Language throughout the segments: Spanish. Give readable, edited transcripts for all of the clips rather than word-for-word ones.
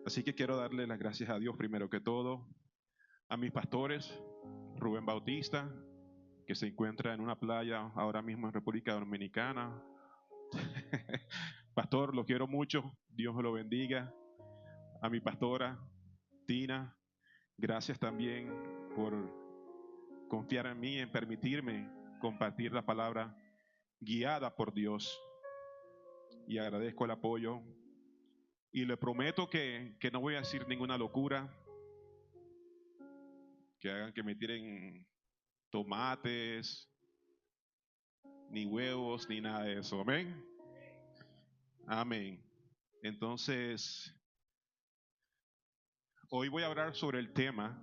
Así que quiero darle las gracias a Dios primero que todo, a mis pastores, Rubén Bautista, que se encuentra en una playa ahora mismo en República Dominicana. Pastor, lo quiero mucho, Dios me lo bendiga. A mi pastora, Tina, gracias también por confiar en mí, en permitirme compartir la palabra guiada por Dios. Y agradezco el apoyo. Y le prometo que no voy a decir ninguna locura que hagan que me tiren tomates, ni huevos, ni nada de eso. Amén. Amén. Entonces, hoy voy a hablar sobre el tema: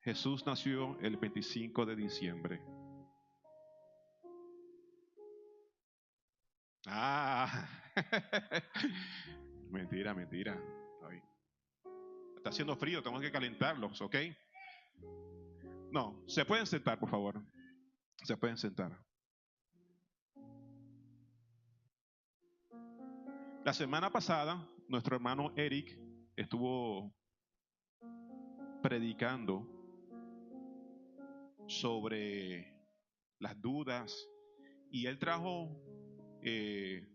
Jesús nació el 25 de diciembre. Ah, mentira, mentira. Ay, está haciendo frío, tenemos que calentarlos, ¿ok? No, se pueden sentar, por favor. Se pueden sentar. La semana pasada, nuestro hermano Eric estuvo predicando sobre las dudas y eh,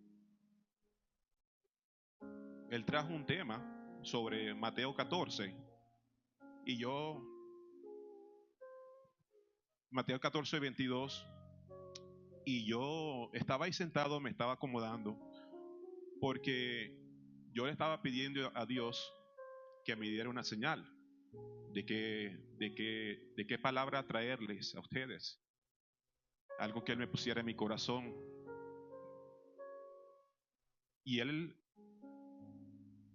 él trajo un tema sobre Mateo 14 y Mateo 14, 22, y yo estaba ahí sentado, me estaba acomodando porque yo le estaba pidiendo a Dios que me diera una señal de qué palabra traerles a ustedes, algo que Él me pusiera en mi corazón. Y Él,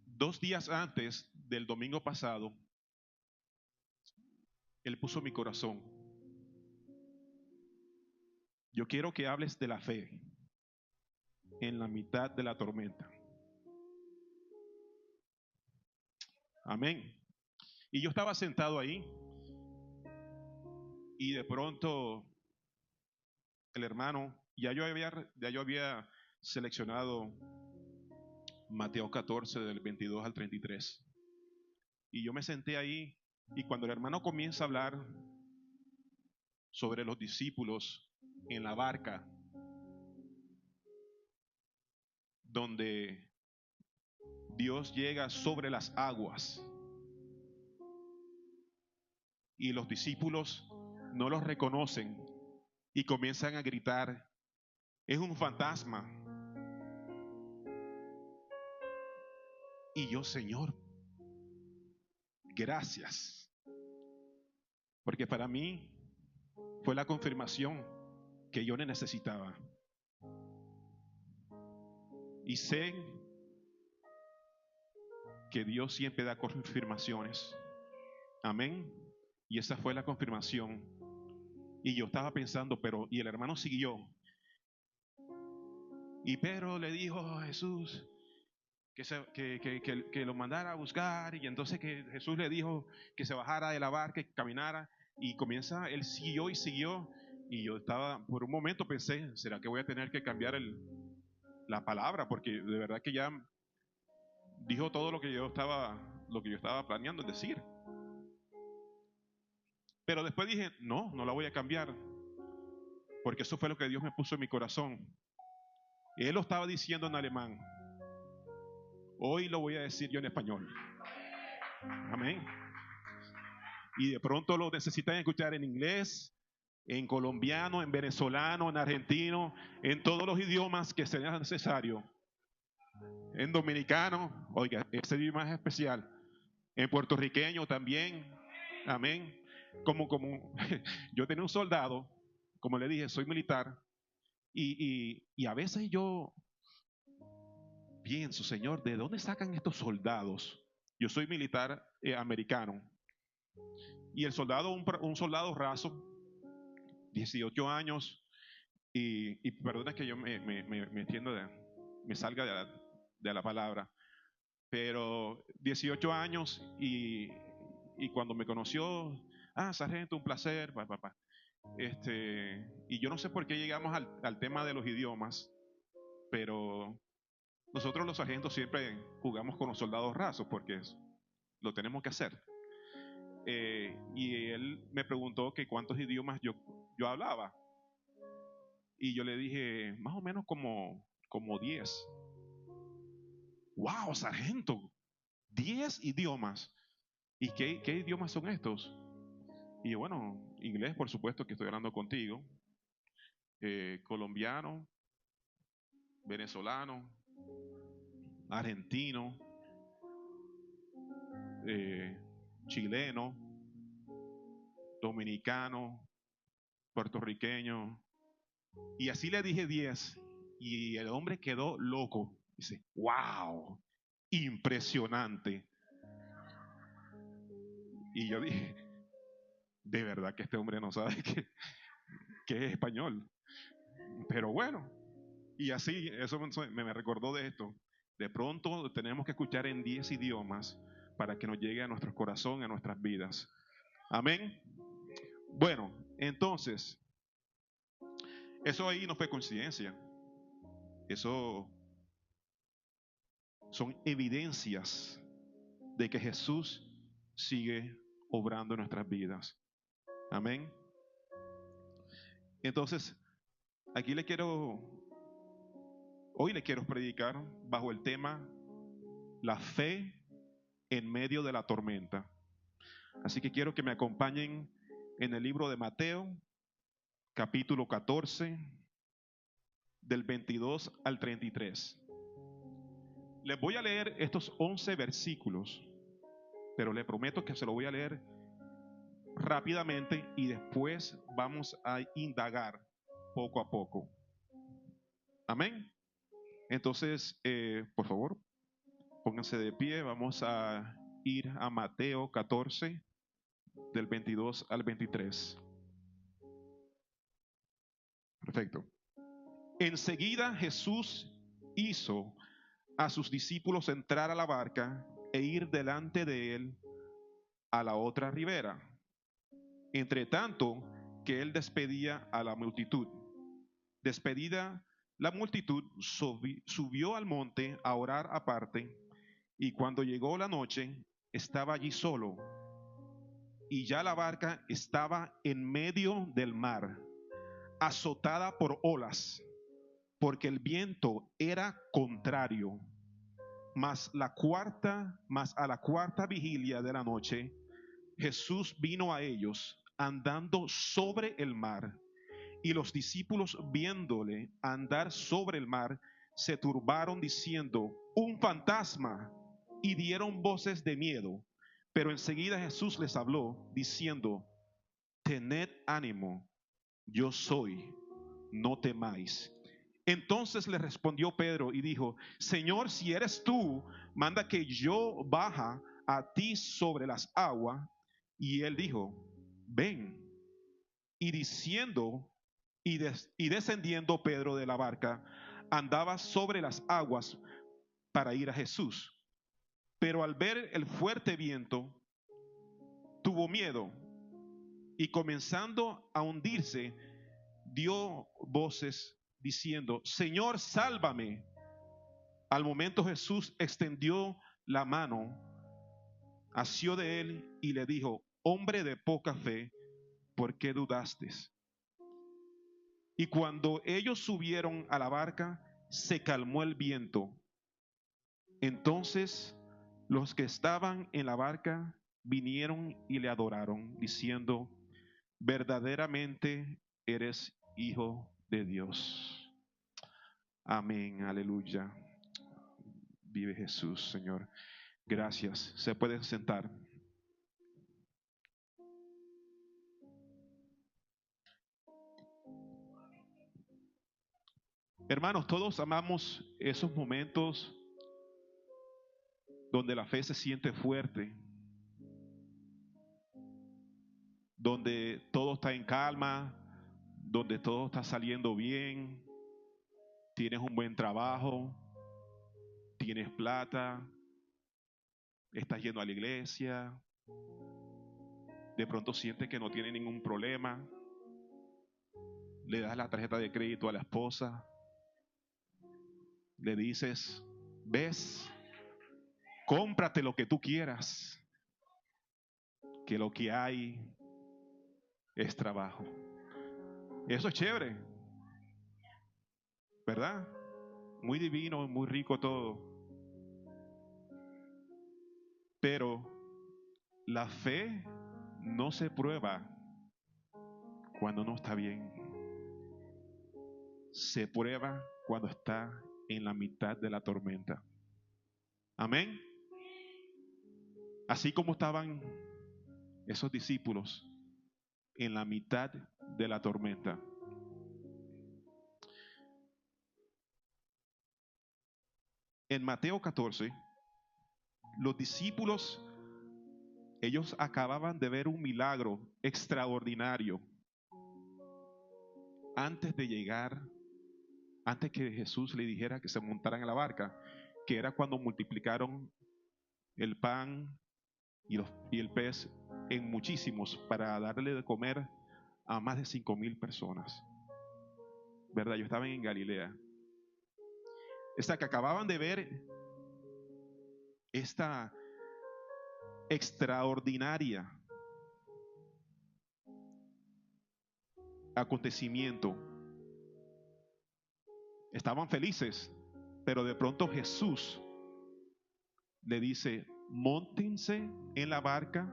2 días antes del domingo pasado, Él puso en mi corazón: yo quiero que hables de la fe en la mitad de la tormenta. Amén. Y yo estaba sentado ahí y de pronto el hermano, ya yo había seleccionado Mateo 14 del 22 al 33. Y yo me senté ahí y cuando el hermano comienza a hablar sobre los discípulos en la barca, donde Dios llega sobre las aguas y los discípulos no los reconocen y comienzan a gritar: es un fantasma. Y yo: Señor, gracias, porque para mí fue la confirmación que yo necesitaba. Y sé que Dios siempre da confirmaciones. Amén. Y esa fue la confirmación. Y yo estaba pensando, pero, y el hermano siguió. Y Pedro le dijo a Jesús que lo mandara a buscar. Y entonces que Jesús le dijo que se bajara de la barca y caminara. Y comienza, él siguió y siguió. Y yo estaba, por un momento pensé: ¿será que voy a tener que cambiar la palabra? Porque de verdad que ya dijo todo lo que yo estaba planeando decir. Pero después dije: no, no la voy a cambiar, porque eso fue lo que Dios me puso en mi corazón. Y Él lo estaba diciendo en alemán. Hoy lo voy a decir yo en español. Amén. Y de pronto lo necesitan escuchar en inglés, en colombiano, en venezolano, en argentino, en todos los idiomas que sea necesario. En dominicano, oiga, ese idioma es especial. En puertorriqueño también. Amén. Como yo tenía un soldado, como le dije, soy militar, y a veces yo pienso: Señor, ¿de dónde sacan estos soldados? Yo soy militar americano. Y el soldado, un soldado raso, 18 años, y perdona que yo me entiendo me salga de la palabra, pero 18 años y cuando me conoció: sargento, un placer, papá. Y yo no sé por qué llegamos al tema de los idiomas, pero nosotros los sargentos siempre jugamos con los soldados rasos porque lo tenemos que hacer. Y él me preguntó que cuántos idiomas yo hablaba. Y yo le dije, más o menos como 10. ¡Wow, sargento! 10 idiomas. ¿Y qué idiomas son estos? Y yo, bueno, inglés, por supuesto que estoy hablando contigo. Colombiano, venezolano, argentino, chileno, dominicano, puertorriqueño. Y así le dije 10. Y el hombre quedó loco. Dice, wow, impresionante. Y yo dije, de verdad que este hombre no sabe que es español. Pero bueno, y así, eso me recordó de esto. De pronto tenemos que escuchar en 10 idiomas para que nos llegue a nuestro corazón, a nuestras vidas. Amén. Bueno, entonces, eso ahí no fue coincidencia. Eso son evidencias de que Jesús sigue obrando en nuestras vidas. Amén. Entonces, aquí hoy le quiero predicar bajo el tema la fe en medio de la tormenta. Así que quiero que me acompañen en el libro de Mateo, capítulo 14, del 22 al 33. Les voy a leer estos 11 versículos, pero les prometo que se lo voy a leer rápidamente y después vamos a indagar poco a poco. Amén. Entonces, por favor, pónganse de pie. Vamos a ir a Mateo 14, del 22 al 23. Perfecto. Enseguida Jesús hizo a sus discípulos entrar a la barca e ir delante de él a la otra ribera, entre tanto que él despedía a la multitud. Despedida la multitud, subió al monte a orar aparte, y cuando llegó la noche, estaba allí solo, y ya la barca estaba en medio del mar, azotada por olas, porque el viento era contrario. Mas a la cuarta vigilia de la noche, Jesús vino a ellos andando sobre el mar, y los discípulos, viéndole andar sobre el mar, se turbaron diciendo, un fantasma, y dieron voces de miedo. Pero enseguida Jesús les habló diciendo, tened ánimo, yo soy, no temáis. Entonces le respondió Pedro y dijo, Señor, si eres tú, manda que yo baja a ti sobre las aguas. Y él dijo, ven. Y diciendo y descendiendo Pedro de la barca, andaba sobre las aguas para ir a Jesús. Pero al ver el fuerte viento, tuvo miedo y comenzando a hundirse, dio voces diciendo, Señor, sálvame. Al momento Jesús extendió la mano, asió de él y le dijo, hombre de poca fe, ¿por qué dudaste? Y cuando ellos subieron a la barca, se calmó el viento. Entonces los que estaban en la barca vinieron y le adoraron, diciendo, verdaderamente eres Hijo de Dios. Amén, aleluya. Vive Jesús, Señor. Gracias. Se pueden sentar. Hermanos, todos amamos esos momentos donde la fe se siente fuerte, donde todo está en calma, donde todo está saliendo bien, tienes un buen trabajo, tienes plata, estás yendo a la iglesia, de pronto sientes que no tienes ningún problema, le das la tarjeta de crédito a la esposa, le dices, ¿Ves? Cómprate lo que tú quieras, que lo que hay es trabajo. Eso es chévere, ¿verdad? Muy divino, muy rico todo. Pero la fe no se prueba cuando no está bien. Se prueba cuando está en la mitad de la tormenta. Amén. Así como estaban esos discípulos en la mitad de la tormenta. En Mateo 14, los discípulos, ellos acababan de ver un milagro extraordinario antes de llegar, antes que Jesús le dijera que se montaran en la barca, que era cuando multiplicaron el pan y el pez en muchísimos para darle de comer a más de 5,000 personas. ¿Verdad? Yo estaba en Galilea. Esta que acababan de ver esta extraordinaria acontecimiento. Estaban felices, pero de pronto Jesús le dice: móntense en la barca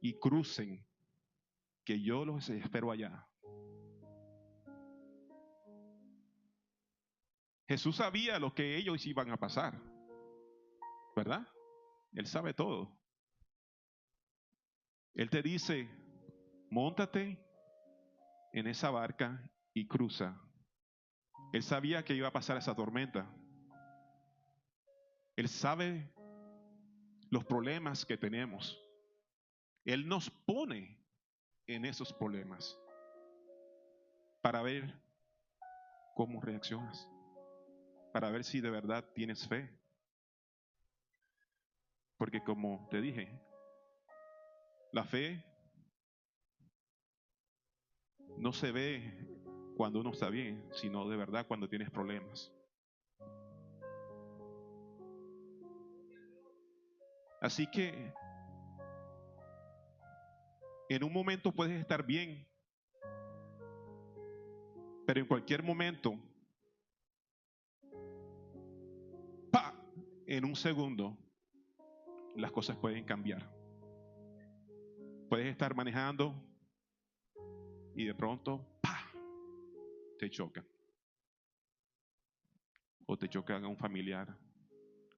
y crucen, que yo los espero allá. Jesús sabía lo que ellos iban a pasar, ¿verdad? Él sabe todo. Él te dice: móntate en esa barca y cruza. Él sabía que iba a pasar esa tormenta. Él sabe los problemas que tenemos. Él nos pone en esos problemas para ver cómo reaccionas, para ver si de verdad tienes fe. Porque como te dije, la fe no se ve cuando uno está bien, sino de verdad cuando tienes problemas. Así que en un momento puedes estar bien, pero en cualquier momento, ¡pa!, en un segundo, las cosas pueden cambiar. Puedes estar manejando y de pronto, ¡pa!, te chocan. O te chocan a un familiar,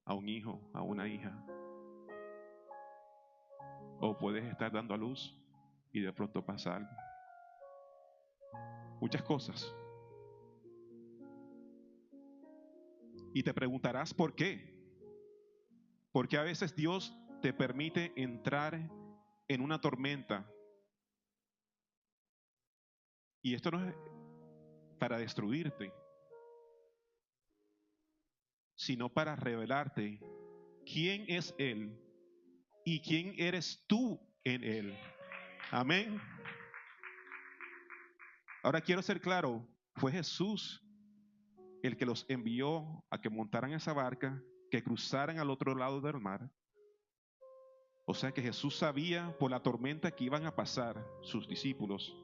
a un hijo, a una hija. O puedes estar dando a luz y de pronto pasa algo. Muchas cosas. Y te preguntarás por qué. Porque a veces Dios te permite entrar en una tormenta. Y esto no es para destruirte, sino para revelarte quién es Él y quién eres tú en Él. Amén. Ahora quiero ser claro, fue Jesús el que los envió a que montaran esa barca, que cruzaran al otro lado del mar. O sea que Jesús sabía por la tormenta que iban a pasar sus discípulos.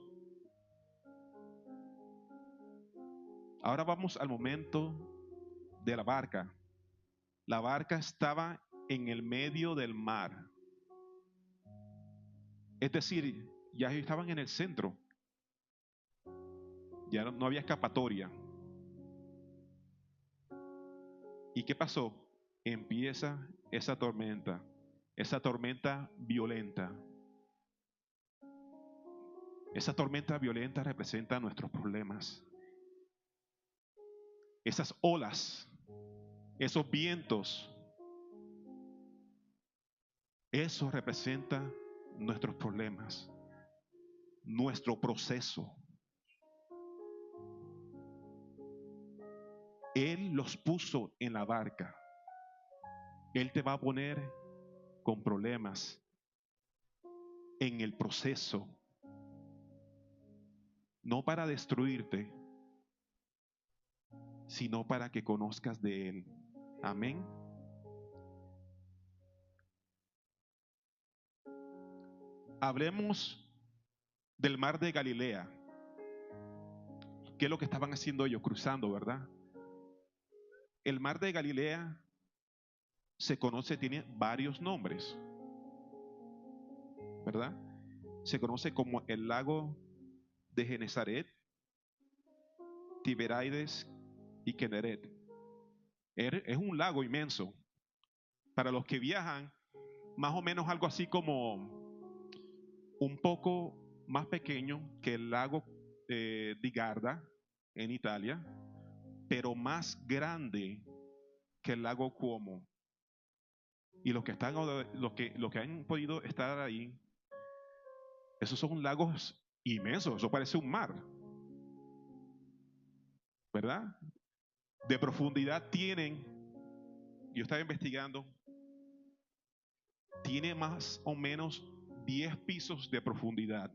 Ahora vamos al momento de la barca. La barca estaba en el medio del mar. Es decir, ya estaban en el centro. Ya no había escapatoria. ¿Y qué pasó? Empieza esa tormenta violenta. Esa tormenta violenta representa nuestros problemas. Esas olas, esos vientos, eso representa nuestros problemas, nuestro proceso. Él los puso en la barca. Él te va a poner con problemas en el proceso, no para destruirte, sino para que conozcas de Él. Amén. Hablemos del mar de Galilea. ¿Qué es lo que estaban haciendo ellos? Cruzando, ¿verdad? El mar de Galilea se conoce, tiene varios nombres, ¿verdad? Se conoce como el lago de Genesaret, Tiberíades y Kineret. Es un lago inmenso. Para los que viajan, más o menos algo así como un poco más pequeño que el lago di Garda en Italia, pero más grande que el lago Como. Y los que han podido estar ahí, esos son lagos inmensos, eso parece un mar, ¿verdad? De profundidad tienen, yo estaba investigando, tiene más o menos 10 pisos de profundidad,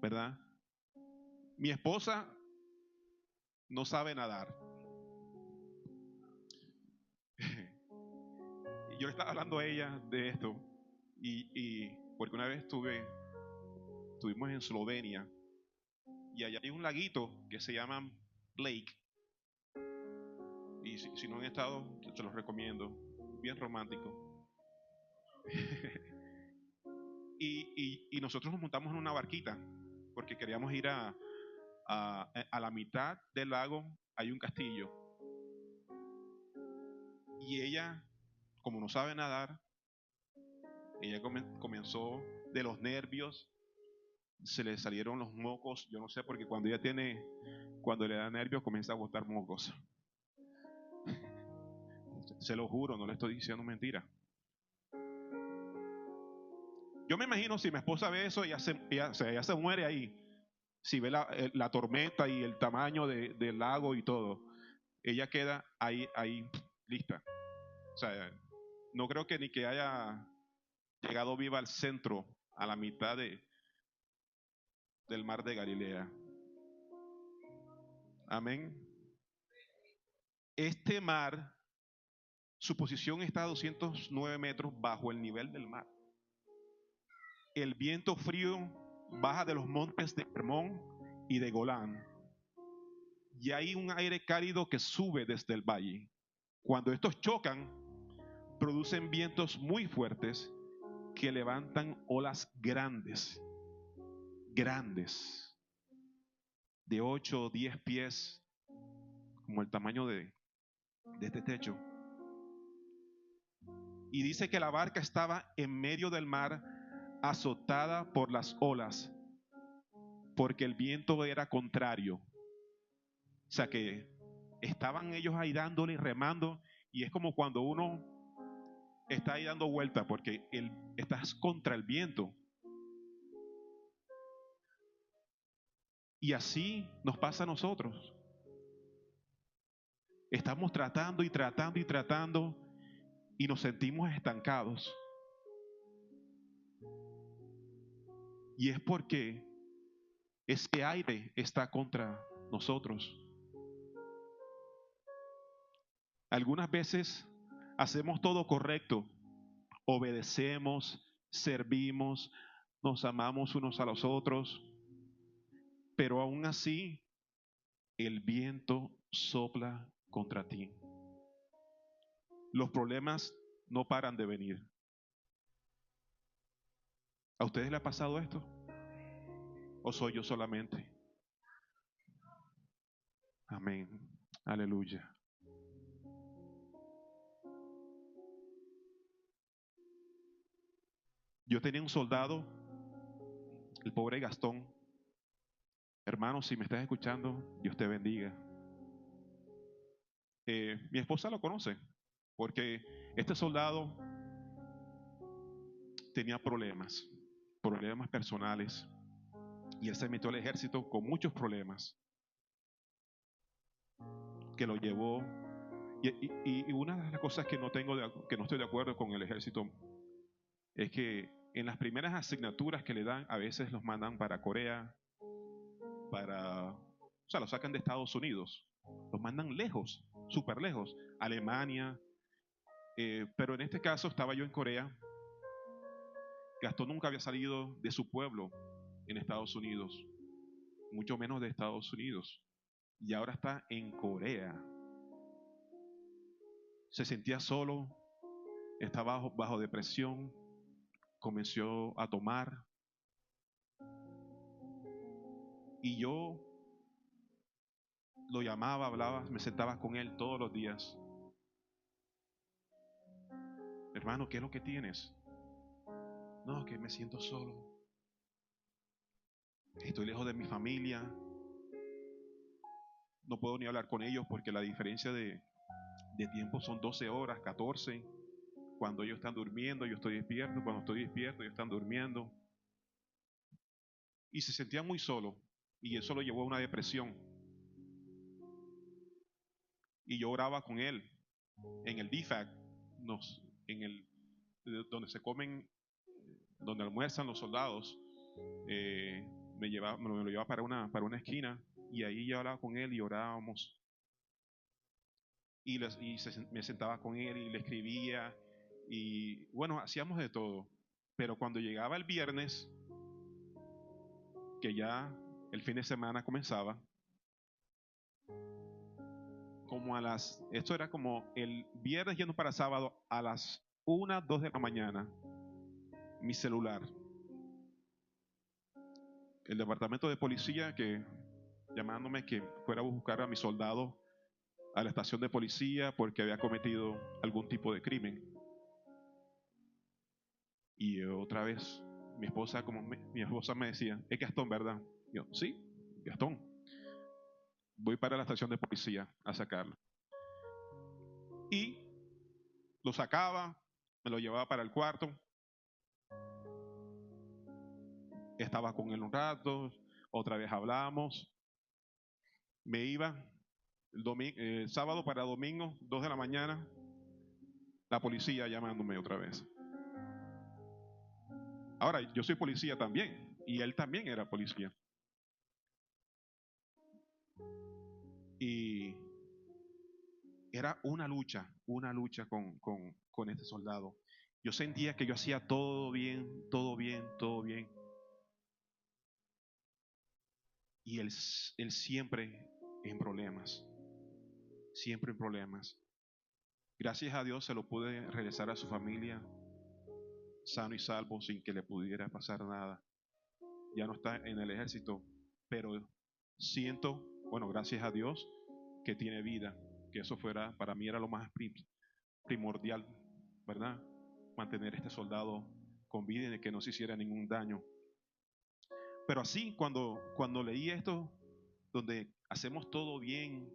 ¿verdad? Mi esposa no sabe nadar. Y yo le estaba hablando a ella de esto, porque una vez estuvimos en Eslovenia, y allá hay un laguito que se llama Lake, y si no han estado, se los recomiendo, bien romántico. Y nosotros nos montamos en una barquita, porque queríamos ir a la mitad del lago, hay un castillo, y ella, como no sabe nadar, ella comenzó de los nervios, se le salieron los mocos, yo no sé, porque cuando le da nervios comienza a botar mocos. Se lo juro, no le estoy diciendo mentira. Yo me imagino si mi esposa ve eso, ella se muere ahí. Si ve la tormenta y el tamaño del lago y todo, ella queda ahí lista. O sea, no creo que ni que haya llegado viva al centro, a la mitad del mar de Galilea. Amén. Este mar, su posición está a 209 metros bajo el nivel del mar. El viento frío baja de los montes de Hermón y de Golán. Y hay un aire cálido que sube desde el valle. Cuando estos chocan, producen vientos muy fuertes que levantan olas grandes, grandes, de 8 o 10 pies, como el tamaño de este techo. Y dice que la barca estaba en medio del mar, azotada por las olas, porque el viento era contrario. O sea que estaban ellos ahí dándole y remando, y es como cuando uno está ahí dando vuelta, porque estás contra el viento. Y así nos pasa a nosotros. Estamos tratando y tratando y tratando, y nos sentimos estancados. Y es porque ese aire está contra nosotros. Algunas veces hacemos todo correcto, obedecemos, servimos, nos amamos unos a los otros, pero aún así el viento sopla contra ti. Los problemas no paran de venir. ¿A ustedes les ha pasado esto? ¿O soy yo solamente? Amén. Aleluya. Yo tenía un soldado, el pobre Gastón. Hermano, si me estás escuchando, Dios te bendiga. Mi esposa lo conoce, porque este soldado tenía problemas personales, y él se metió al ejército con muchos problemas que lo llevó. Y una de las cosas que no estoy de acuerdo con el ejército es que en las primeras asignaturas que le dan, a veces los mandan para Corea, o sea, los sacan de Estados Unidos Los mandan lejos, súper lejos. Alemania. Pero en este caso estaba yo en Corea. Gastón nunca había salido de su pueblo en Estados Unidos, mucho menos de Estados Unidos. Y ahora está en Corea. Se sentía solo, estaba bajo depresión, comenzó a tomar. Y yo lo llamaba, hablaba, me sentaba con él todos los días. Hermano, ¿qué es lo que tienes? No, que me siento solo. Estoy lejos de mi familia. No puedo ni hablar con ellos porque la diferencia de tiempo son 12 horas, 14. Cuando ellos están durmiendo, yo estoy despierto. Cuando estoy despierto, ellos están durmiendo. Y se sentía muy solo. Y eso lo llevó a una depresión. Y yo oraba con él en el DFAC, donde se comen, donde almuerzan los soldados. Me lo llevaba para una esquina. Y ahí yo hablaba con él y orábamos. Me sentaba con él y le escribía. Y bueno, hacíamos de todo. Pero cuando llegaba el viernes, que ya el fin de semana comenzaba, esto era como el viernes yendo para sábado a las 1, 2 de la mañana, mi celular, el departamento de policía llamándome que fuera a buscar a mi soldado a la estación de policía porque había cometido algún tipo de crimen. Y otra vez mi esposa me decía, es Gastón, ¿verdad? Yo, sí, Gastón. Voy para la estación de policía a sacarlo. Y lo sacaba, me lo llevaba para el cuarto. Estaba con él un rato, otra vez hablamos. Me iba sábado para domingo, 2 de la mañana, la policía llamándome otra vez. Ahora, yo soy policía también, y él también era policía. Y era una lucha con este soldado. Yo sentía que yo hacía todo bien, todo bien, todo bien. Y él siempre en problemas, siempre en problemas. Gracias a Dios se lo pude regresar a su familia sano y salvo sin que le pudiera pasar nada. Ya no está en el ejército, pero siento, bueno, gracias a Dios que tiene vida, que eso para mí era lo más primordial, ¿verdad? Mantener a este soldado con vida y de que no se hiciera ningún daño. Pero así, cuando leí esto, donde hacemos todo bien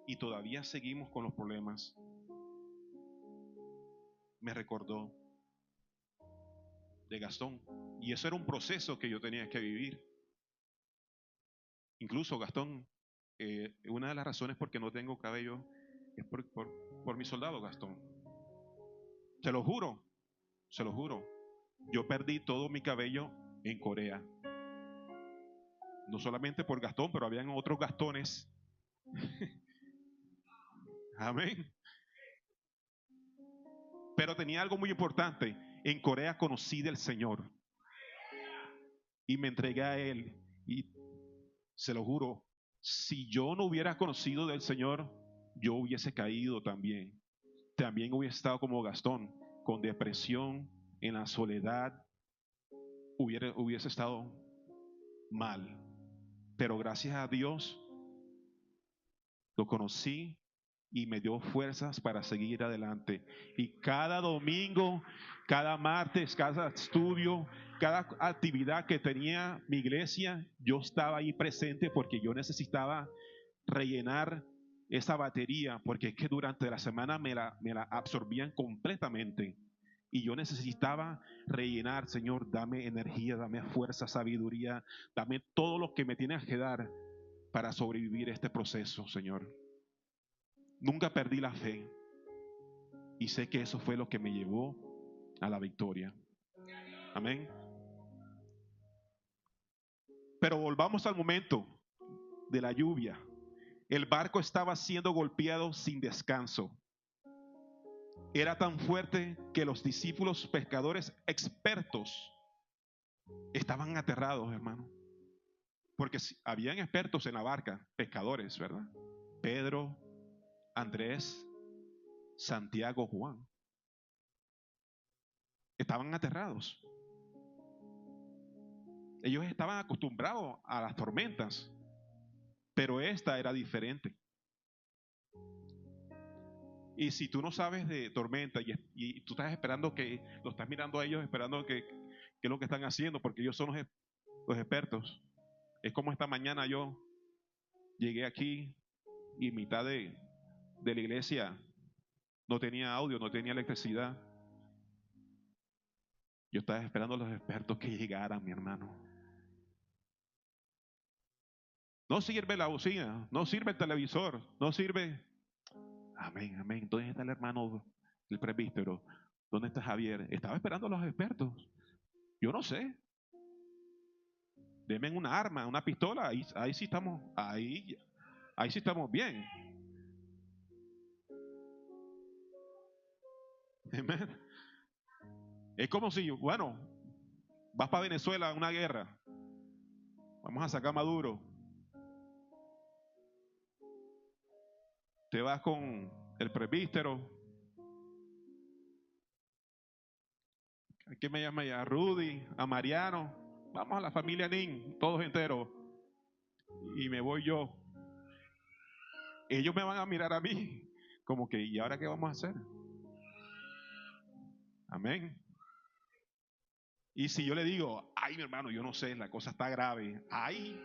y todavía seguimos con los problemas, me recordó de Gastón. Y eso era un proceso que yo tenía que vivir. Incluso Gastón, una de las razones por que no tengo cabello es por mi soldado Gastón. Se lo juro, se lo juro. Yo perdí todo mi cabello en Corea. No solamente por Gastón, pero habían otros Gastones. Amén. Pero tenía algo muy importante. En Corea conocí del Señor. Y me entregué a Él. Y se lo juro, si yo no hubiera conocido del Señor, yo hubiese caído también. También hubiese estado como Gastón, con depresión, en la soledad. Hubiese estado mal. Pero gracias a Dios lo conocí y me dio fuerzas para seguir adelante. Y cada domingo, cada martes, cada estudio, cada actividad que tenía mi iglesia, yo estaba ahí presente porque yo necesitaba rellenar esa batería, porque es que durante la semana me la absorbían completamente. Y yo necesitaba rellenar, Señor, dame energía, dame fuerza, sabiduría, dame todo lo que me tienes que dar para sobrevivir este proceso, Señor. Nunca perdí la fe y sé que eso fue lo que me llevó a la victoria. Amén. Pero volvamos al momento de la lluvia. El barco estaba siendo golpeado sin descanso. Era tan fuerte que los discípulos pescadores expertos estaban aterrados, hermano. Porque habían expertos en la barca, pescadores, ¿verdad? Pedro, Andrés, Santiago, Juan. Estaban aterrados. Ellos estaban acostumbrados a las tormentas, pero esta era diferente. Y si tú no sabes de tormenta y tú estás esperando lo estás mirando a ellos, esperando que es lo que están haciendo, porque ellos son los expertos. Es como esta mañana yo llegué aquí y mitad de la iglesia no tenía audio, no tenía electricidad. Yo estaba esperando a los expertos que llegaran, mi hermano. No sirve la bocina, no sirve el televisor, no sirve. Amén, amén. ¿Dónde está el hermano, el presbítero? ¿Dónde está Javier? Estaba esperando a los expertos. Yo no sé. Denme una arma, una pistola. Ahí sí estamos, ahí sí estamos bien. Amén. Es como si, bueno, vas para Venezuela a una guerra. Vamos a sacar a Maduro. Te vas con el presbítero. ¿A quién me llama ya? A Rudy, a Mariano. Vamos a la familia Nin, todos enteros. Y me voy yo. Ellos me van a mirar a mí como que, ¿y ahora qué vamos a hacer? Amén. Y si yo le digo, ay, mi hermano, yo no sé, la cosa está grave. Ahí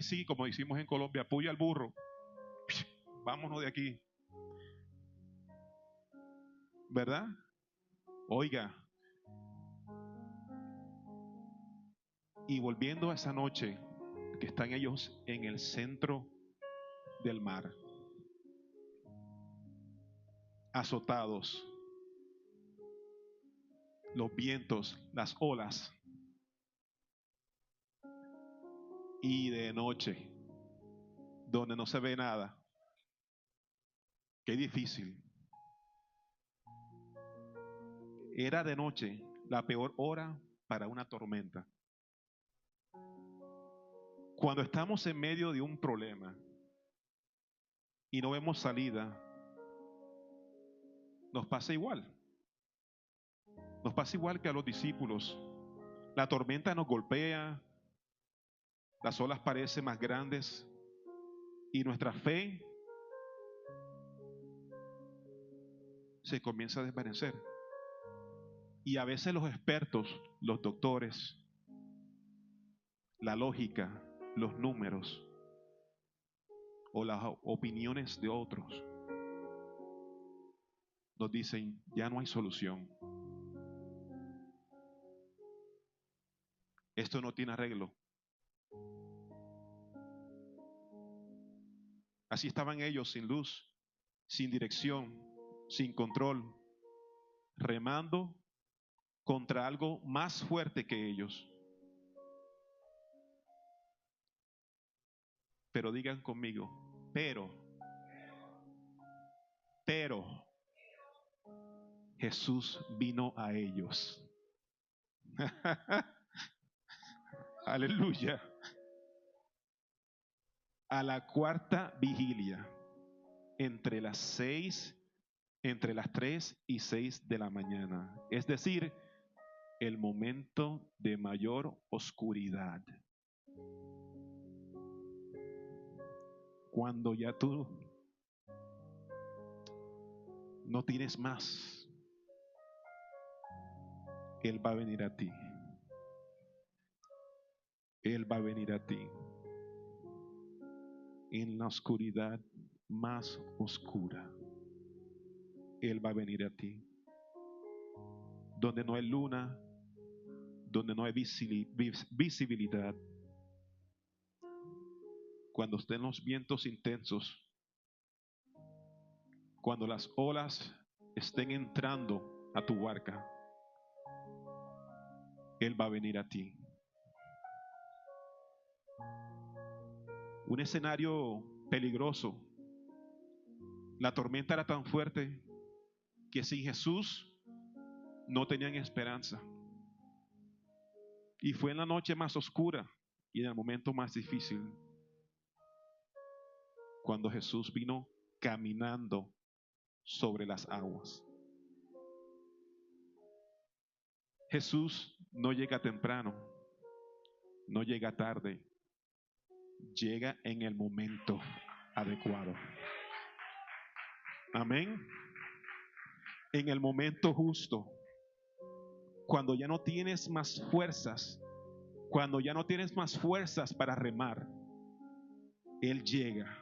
sí, como decimos en Colombia, puya al burro. Vámonos de aquí. ¿Verdad? Oiga. Y volviendo a esa noche que están ellos en el centro del mar, azotados, los vientos, las olas, y de noche, donde no se ve nada. Qué difícil. Era de noche, la peor hora para una tormenta. Cuando estamos en medio de un problema y no vemos salida, nos pasa igual. Nos pasa igual que a los discípulos. La tormenta nos golpea, las olas parecen más grandes y nuestra fe se comienza a desvanecer. Y a veces los expertos, los doctores, la lógica, los números o las opiniones de otros nos dicen, ya no hay solución. Esto no tiene arreglo. Así estaban ellos sin luz, sin dirección, sin control, remando contra algo más fuerte que ellos. Pero digan conmigo, pero Jesús vino a ellos. Aleluya. A la cuarta vigilia, entre las 3 y 6 de la mañana. Es decir, el momento de mayor oscuridad. Cuando ya tú no tienes más, Él va a venir a ti. Él va a venir a ti. En la oscuridad más oscura, Él va a venir a ti. Donde no hay luna, donde no hay visibilidad. Cuando estén los vientos intensos, cuando las olas estén entrando a tu barca, Él va a venir a ti. un escenario peligroso. La tormenta era tan fuerte que sin Jesús no tenían esperanza. Y fue en la noche más oscura y en el momento más difícil cuando Jesús vino caminando sobre las aguas. Jesús no llega temprano, no llega tarde, llega en el momento adecuado. Amén. En el momento justo, cuando ya no tienes más fuerzas, cuando ya no tienes más fuerzas para remar, Él llega.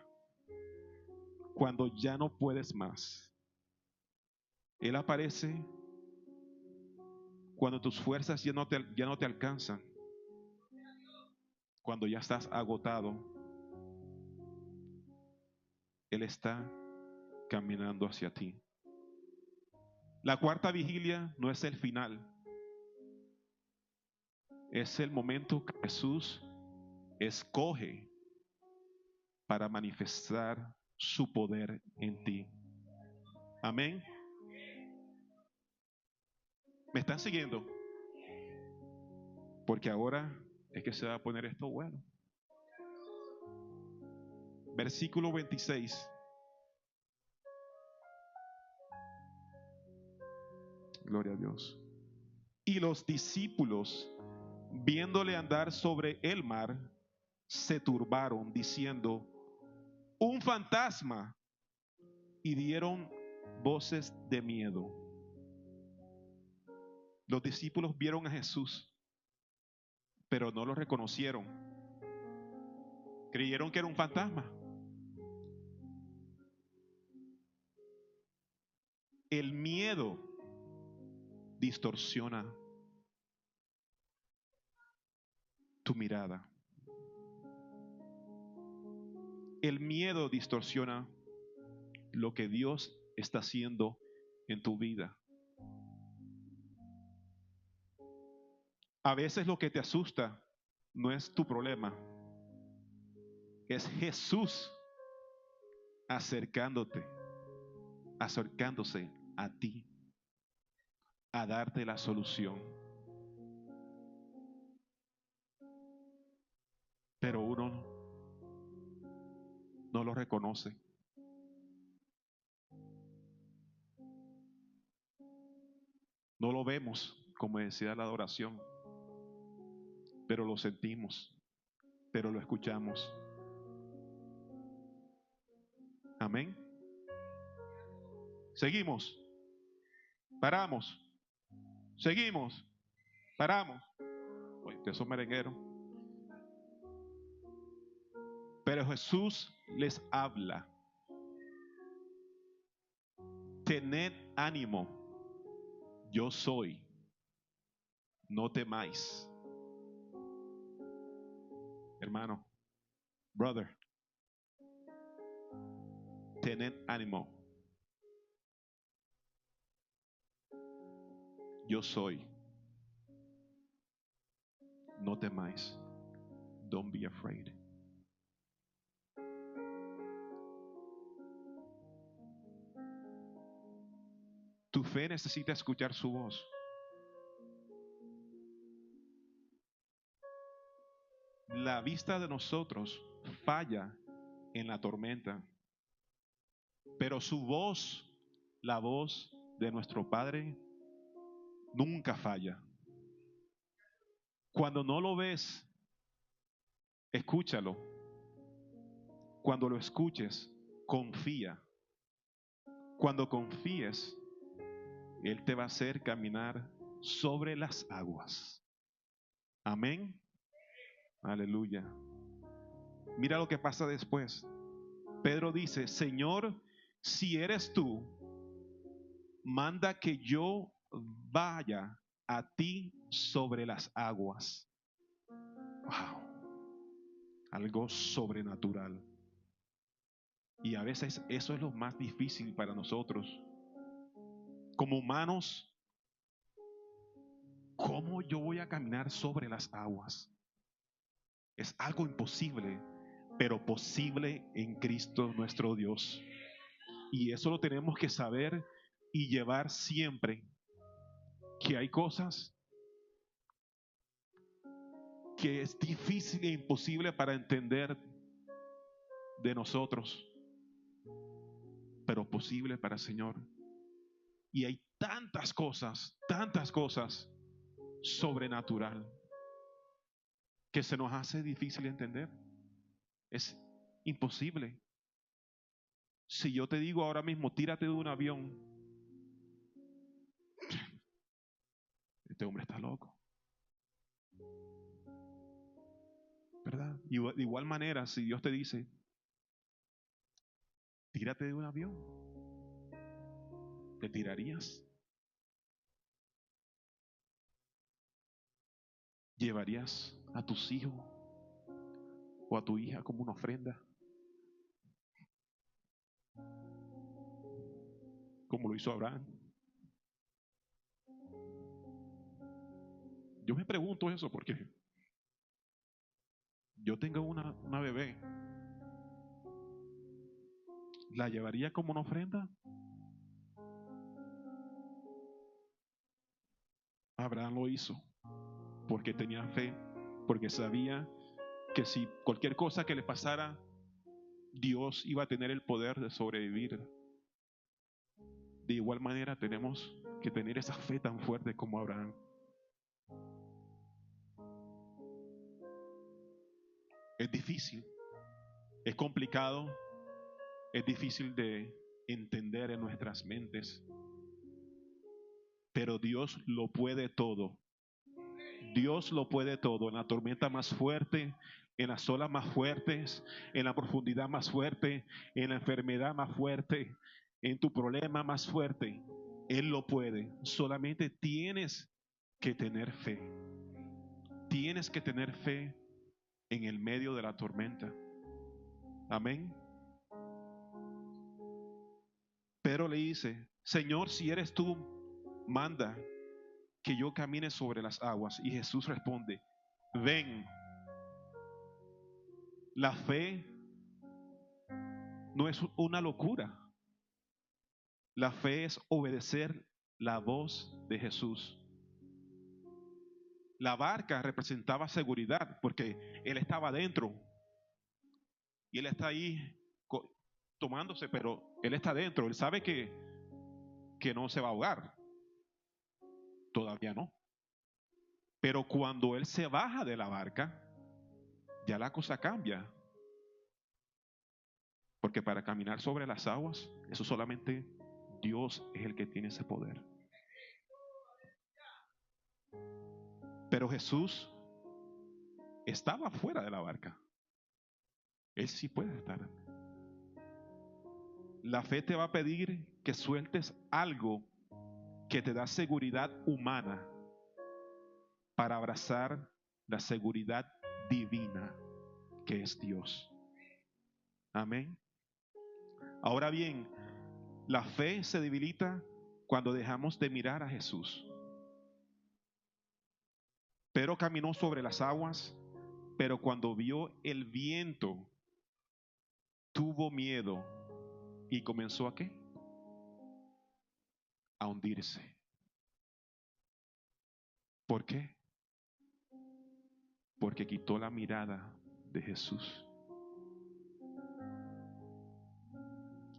Cuando ya no puedes más, Él aparece cuando tus fuerzas ya no te alcanzan, cuando ya estás agotado. Él está caminando hacia ti. La cuarta vigilia no es el final, es el momento que Jesús escoge para manifestar su poder en ti. Amén. ¿Me están siguiendo? Porque ahora es que se va a poner esto bueno. Versículo 26. Gloria a Dios. Y los discípulos, viéndole andar sobre el mar, se turbaron, diciendo: un fantasma, y dieron voces de miedo. Los discípulos vieron a Jesús, pero no lo reconocieron. Creyeron que era un fantasma. El miedo distorsiona tu mirada. El miedo distorsiona lo que Dios está haciendo en tu vida. A veces lo que te asusta no es tu problema, es Jesús acercándose a ti, a darte la solución. Pero uno no lo reconoce. No lo vemos, como decía la adoración, pero lo sentimos, pero lo escuchamos. Amén. Seguimos, paramos, seguimos, paramos. Uy, que son merengueros. Pero Jesús les habla: tened ánimo, yo soy, no temáis. Hermano, brother, tened ánimo, yo soy, no temáis. Don't be afraid. Tu fe necesita escuchar su voz. La vista de nosotros falla en la tormenta, pero su voz, la voz de nuestro Padre, nunca falla. Cuando no lo ves, escúchalo. Cuando lo escuches, confía. Cuando confíes, Él te va a hacer caminar sobre las aguas. Amén. Aleluya. Mira lo que pasa después. Pedro dice: Señor, si eres tú, manda que yo vaya a ti sobre las aguas. Wow. Algo sobrenatural. Y a veces eso es lo más difícil para nosotros. Como humanos, ¿cómo yo voy a caminar sobre las aguas? Es algo imposible. pero posible en Cristo nuestro Dios. Y eso lo tenemos que saber y llevar siempre, que hay cosas que es difícil e imposible para entender de nosotros, pero posible para el Señor. Y hay tantas cosas sobrenatural que se nos hace difícil entender. Es imposible. Si yo te digo ahora mismo, tírate de un avión, este hombre está loco, ¿verdad? Y de igual manera, si Dios te dice, tírate de un avión, ¿te tirarías? ¿Llevarías a tus hijos o a tu hija como una ofrenda? Como lo hizo Abraham. Yo me pregunto eso porque yo tengo una bebé. ¿La llevaría como una ofrenda? Abraham lo hizo porque tenía fe, porque sabía que si cualquier cosa que le pasara, Dios iba a tener el poder de sobrevivir. De igual manera tenemos que tener esa fe tan fuerte como Abraham. Es difícil, es complicado, es difícil de entender en nuestras mentes, pero Dios lo puede todo. Dios lo puede todo, en la tormenta más fuerte, en las olas más fuertes, en la profundidad más fuerte, en la enfermedad más fuerte, en tu problema más fuerte. Él lo puede. Solamente tienes que tener fe. Tienes que tener fe en el medio de la tormenta. Amén. Pero le dice, Señor, si eres tú, manda que yo camine sobre las aguas. Y Jesús responde, ven. La fe no es una locura. La fe es obedecer la voz de Jesús. La barca representaba seguridad porque Él estaba dentro y Él está ahí tomándose, pero Él está dentro. Él sabe que no se va a ahogar. Todavía no. Pero cuando Él se baja de la barca, ya la cosa cambia. Porque para caminar sobre las aguas, eso solamente Dios es el que tiene ese poder. Pero Jesús estaba fuera de la barca. Él sí puede estar. La fe te va a pedir que sueltes algo que te da seguridad humana para abrazar la seguridad divina que es Dios. Amén. Ahora bien, la fe se debilita cuando dejamos de mirar a Jesús. Pedro caminó sobre las aguas, pero cuando vio el viento, tuvo miedo y comenzó ¿a qué? A hundirse. ¿Por qué? Porque quitó la mirada de Jesús.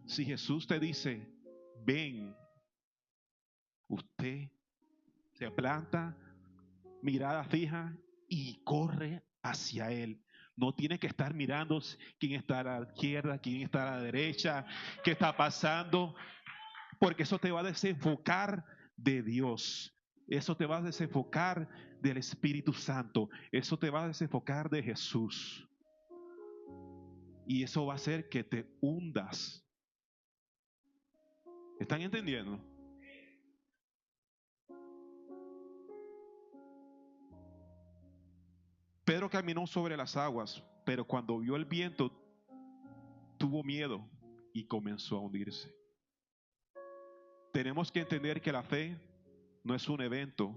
Si Jesús te dice, ven, usted se planta, mirada fija y corre hacia Él. No tiene que estar mirando quién está a la izquierda, quién está a la derecha, qué está pasando, porque eso te va a desenfocar de Dios. Eso te va a desenfocar del Espíritu Santo. Eso te va a desenfocar de Jesús. Y eso va a hacer que te hundas. ¿Están entendiendo? Pedro caminó sobre las aguas, pero cuando vio el viento, tuvo miedo y comenzó a hundirse. Tenemos que entender que la fe no es un evento,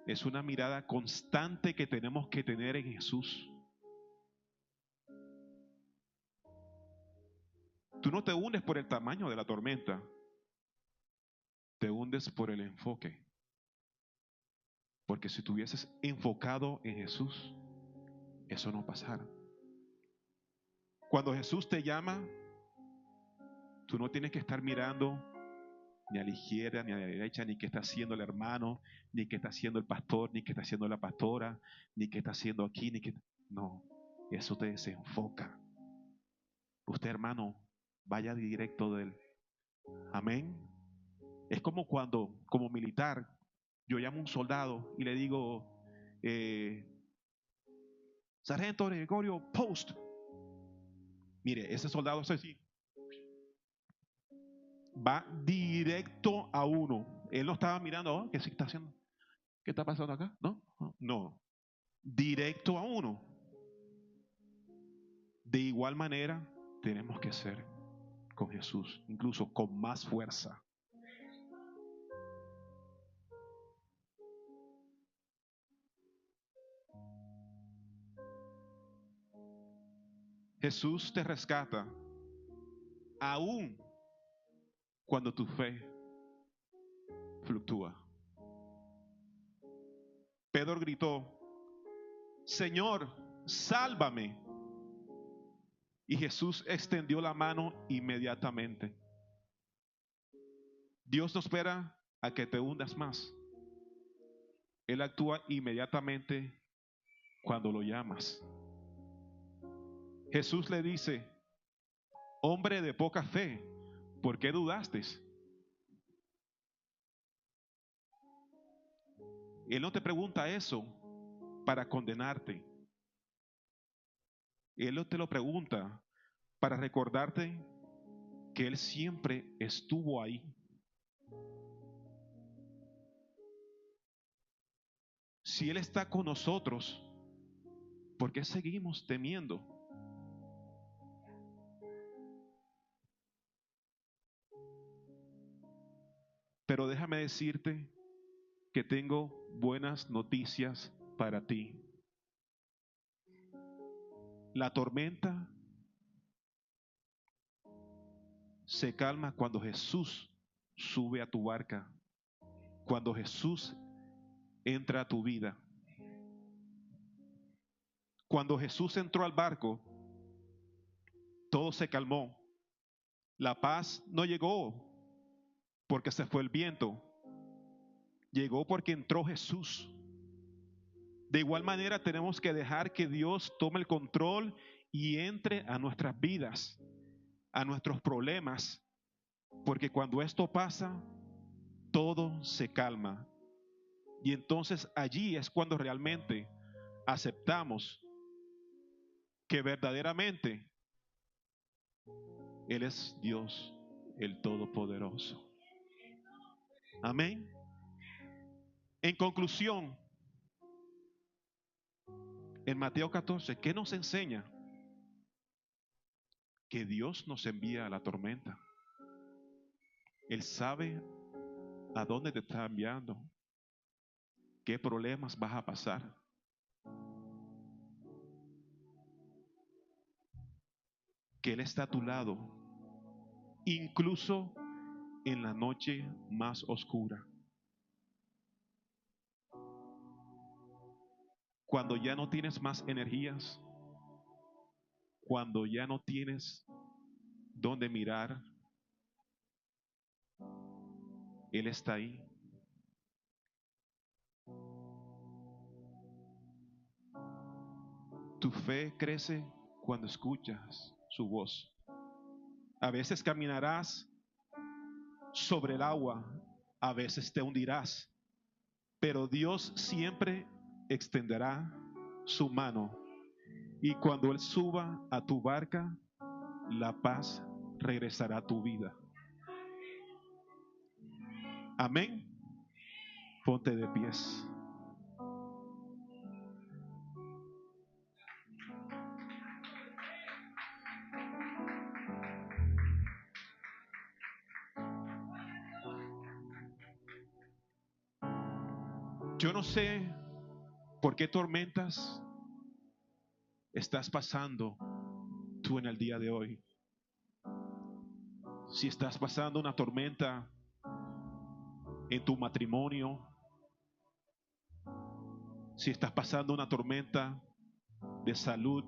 es una mirada constante que tenemos que tener en Jesús. Tú no te hundes por el tamaño de la tormenta, te hundes por el enfoque. Porque si tú hubieses enfocado en Jesús, eso no pasara. Cuando Jesús te llama, tú no tienes que estar mirando ni a la izquierda, ni a la derecha, ni qué está haciendo el hermano, ni qué está haciendo el pastor, ni qué está haciendo la pastora, ni qué está haciendo aquí, ni qué... No, eso te desenfoca. Usted, hermano, vaya directo de él. Amén. Es como cuando, como militar, yo llamo a un soldado y le digo, Sargento Gregorio, post. Mire, ese soldado es así. Va directo a uno. Él no estaba mirando, ¿qué se está haciendo? ¿Qué está pasando acá? No. Directo a uno. De igual manera, tenemos que ser con Jesús, incluso con más fuerza. Jesús te rescata aún cuando tu fe fluctúa. Pedro gritó, Señor, sálvame. Y Jesús extendió la mano inmediatamente. Dios no espera a que te hundas más. Él actúa inmediatamente cuando lo llamas. Jesús le dice, hombre de poca fe, ¿por qué dudaste? Él no te pregunta eso para condenarte. Él no te lo pregunta para recordarte que Él siempre estuvo ahí. Si Él está con nosotros, ¿por qué seguimos temiendo? Pero déjame decirte que tengo buenas noticias para ti. La tormenta se calma cuando Jesús sube a tu barca, cuando Jesús entra a tu vida. Cuando Jesús entró al barco, todo se calmó. La paz no llegó porque se fue el viento, llegó porque entró Jesús. De igual manera tenemos que dejar que Dios tome el control y entre a nuestras vidas, a nuestros problemas, porque cuando esto pasa, todo se calma. Y entonces allí es cuando realmente aceptamos que verdaderamente Él es Dios, el Todopoderoso. Amén. En conclusión, en Mateo 14, ¿qué nos enseña? Que Dios nos envía a la tormenta. Él sabe a dónde te está enviando, qué problemas vas a pasar. Que Él está a tu lado, incluso en la noche más oscura. Cuando ya no tienes más energías, cuando ya no tienes dónde mirar, Él está ahí. Tu fe crece cuando escuchas su voz. A veces caminarás sobre el agua, a veces te hundirás, pero Dios siempre extenderá su mano. Y cuando Él suba a tu barca, la paz regresará a tu vida. Amén. Ponte de pies. Yo no sé por qué tormentas estás pasando tú en el día de hoy. Si estás pasando una tormenta en tu matrimonio, si estás pasando una tormenta de salud,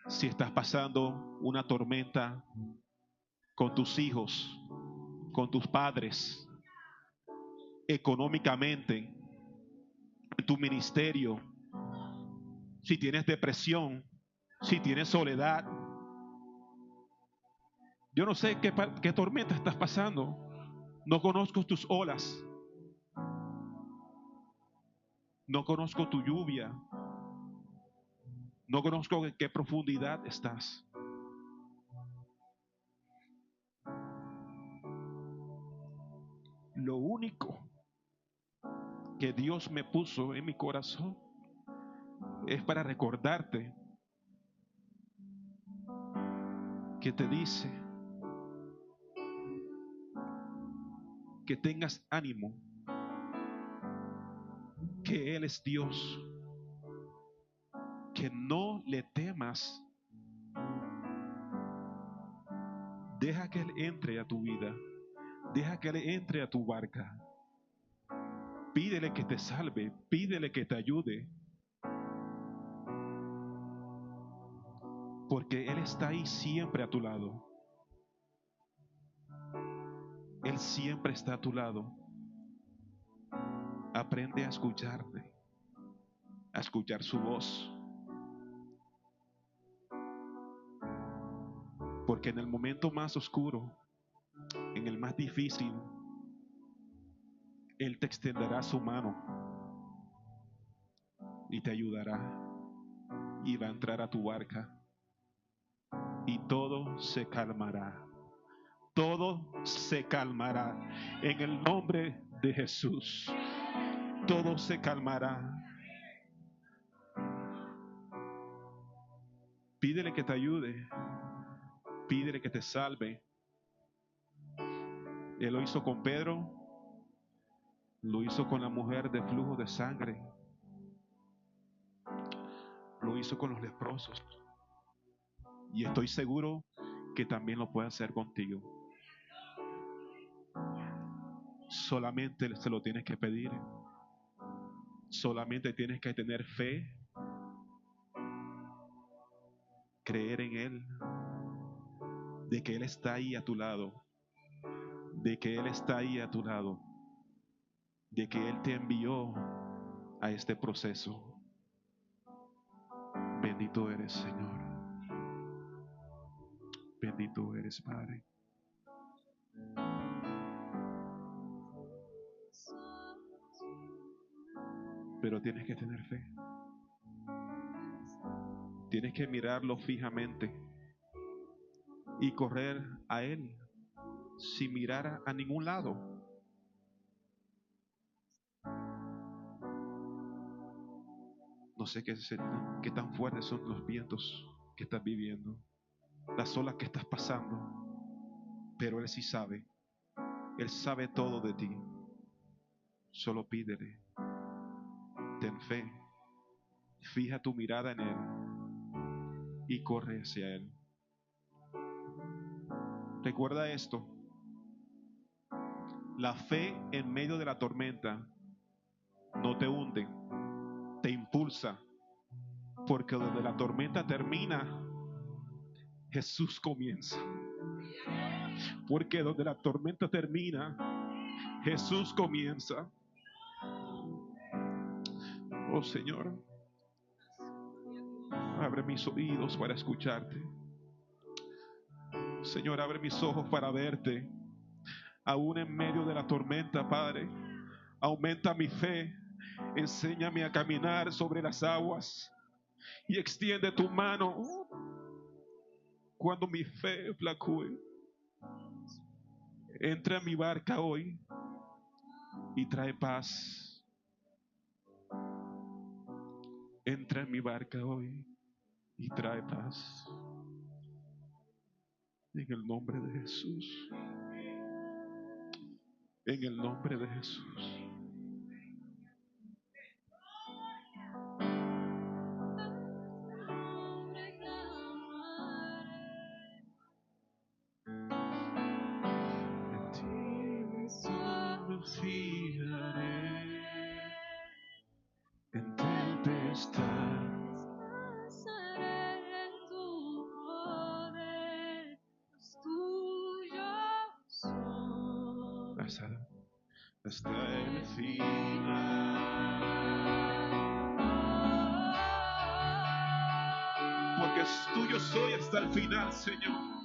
si estás pasando una tormenta con tus hijos, con tus padres, económicamente, en tu ministerio, si tienes depresión, si tienes soledad, yo no sé qué tormenta estás pasando, no conozco tus olas, no conozco tu lluvia, no conozco en qué profundidad estás. Lo único que Dios me puso en mi corazón es para recordarte que te dice que tengas ánimo, que Él es Dios, que no le temas. Deja que Él entre a tu vida, deja que Él entre a tu barca. Pídele que te salve, pídele que te ayude, porque Él está ahí siempre a tu lado. Él siempre está a tu lado. Aprende a escucharle, a escuchar su voz, porque en el momento más oscuro, en el más difícil, Él te extenderá su mano y te ayudará y va a entrar a tu barca y todo se calmará. Todo se calmará en el nombre de Jesús. Todo se calmará. Pídele que te ayude, pídele que te salve. Él lo hizo con Pedro, lo hizo con la mujer de flujo de sangre, lo hizo con los leprosos. Y estoy seguro que también lo puede hacer contigo. Solamente se lo tienes que pedir. Solamente tienes que tener fe, creer en Él, de que Él está ahí a tu lado, de que Él está ahí a tu lado, de que Él te envió a este proceso. Bendito eres, Señor. Bendito eres, Padre. Pero tienes que tener fe. Tienes que mirarlo fijamente y correr a Él sin mirar a ningún lado. No sé qué tan fuertes son los vientos que estás viviendo, las olas que estás pasando, pero Él sí sabe. Él sabe todo de ti. Solo pídele, ten fe, fija tu mirada en Él y corre hacia Él. Recuerda esto: la fe en medio de la tormenta no te hunde, te impulsa, porque donde la tormenta termina, Jesús comienza. Porque donde la tormenta termina, Jesús comienza. Oh Señor, abre mis oídos para escucharte. Señor, abre mis ojos para verte. Aún en medio de la tormenta, Padre, aumenta mi fe. Enséñame a caminar sobre las aguas y extiende tu mano cuando mi fe flacúe. Entra a mi barca hoy y trae paz. Entra en mi barca hoy y trae paz. En el nombre de Jesús. En el nombre de Jesús. confiaré en tempestad. Descansaré en tu poder, los tuyos son. Hasta el final. Porque es tuyo soy hasta el final, Señor.